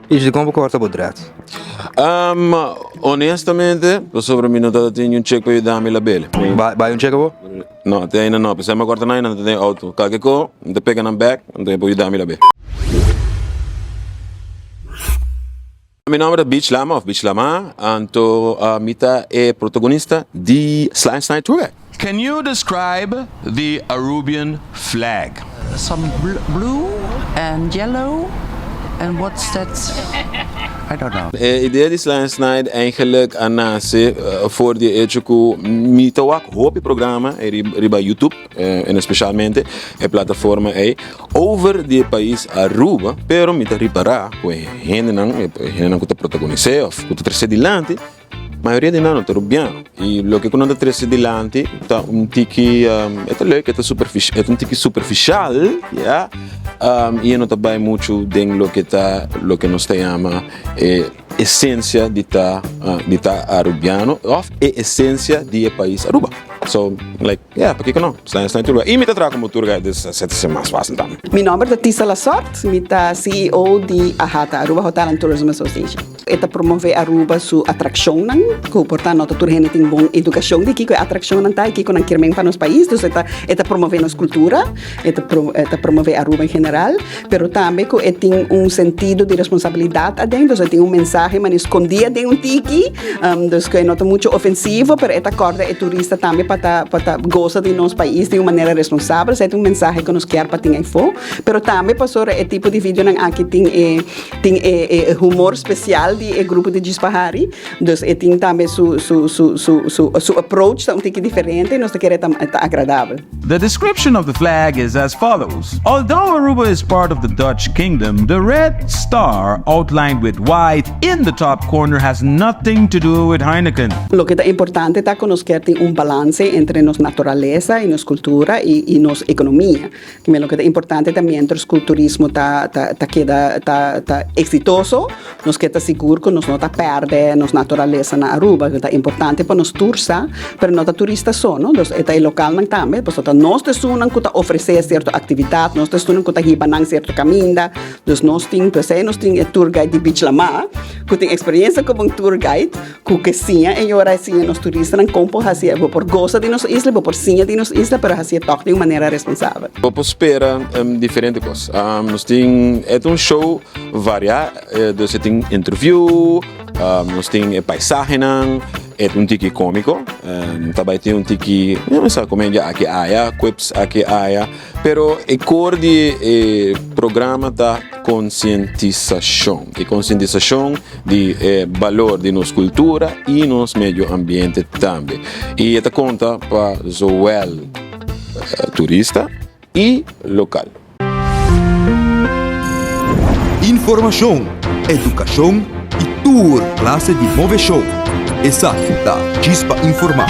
Isso como corta podreto. Honestamente, sobre mim não tenho um cheque para ajudar-me lá bem. Vai check po? Não, tem ainda não. Se eu me corta não tem auto. Qualquer coisa, não te pega na back, não tem para ajudar-me lá bem. Meu nome é Beach Lama, então a Mita é protagonista de Slime Night Tour. Can you describe the Arubian flag? Some blue and yellow, and what's that? I don't know. A ideia de Slime Night eigenlijk nasce voor de hecho que Mita ook hoop programa riba YouTube, en especialmente a plataforma over de país Aruba, pero Mita ripará que gente não que protagonizar ou que trazer dilante. Maioria de nós é rubiano e o que nós trazemos dilante está tiki é leuk, é superficial, é tiki superficial, yeah. E não está bem muito dentro lo que nós chama essência de ta arubiano ou essência de país Aruba. So, like, yeah, por que não? Está em tour guide. E me trago como tour guide, isso é mais fácil também. Meu nome é Tissa Lasorte, eu sou CEO de AHATA, Aruba Hotel and Tourism Association. Esta promove Aruba sua atração, que portanto nota tour gente tem boa educação de que a atração não está, que não querem para nos países, então esta promove nossa cultura, esta promove Aruba em geral, pero também que tem sentido de responsabilidade adentro, tem mensagem mas escondida de tiki, que não é muito ofensivo, pero esta corda é turista também para goza de nosso país de uma maneira responsável, é mensagem que nos quer para ter info, pero também passou tipo de vídeo aqui tem humor especial de grupo de Dispahari, então tem também su approach tá tique diferente, nós queremos tá agradável. The description of the flag is as follows. Although Aruba is part of the Dutch kingdom, the red star outlined with white in the top corner has nothing to do with Heineken. Lo que é importante é que nós queremos balance entre nossa natureza e nossa cultura e nossa economia. Que lo que é importante também entre o culturismo tá exitoso, nós queremos seguro que nós não perde nossa natureza na Aruba, que é importante para nós turista, para nós turistas só, não? Então é local também, porque nós temos que oferecer certa atividade, nós temos que ir certo caminho, então nós temos tour guide de Beach Lama, que tem experiência como tour guide, que sim, e agora sim nós turistas não compram assim, por gosta de nossa isla, por sim de nossa isla, para assim tocar de uma maneira responsável. Vou esperar diferentes coisas. Nós temos show variado, nós temos interview, nós temos paisagem, é tiki cômico, também tem tiki, não sei como é que há, quips aqui há, pero o cor de programa da conscientização, de valor de nossa cultura e nosso meio ambiente também. E esta conta para zoel turista e local. Informação, educação e tour classe de Move Show. Exato, da Chispa Informar.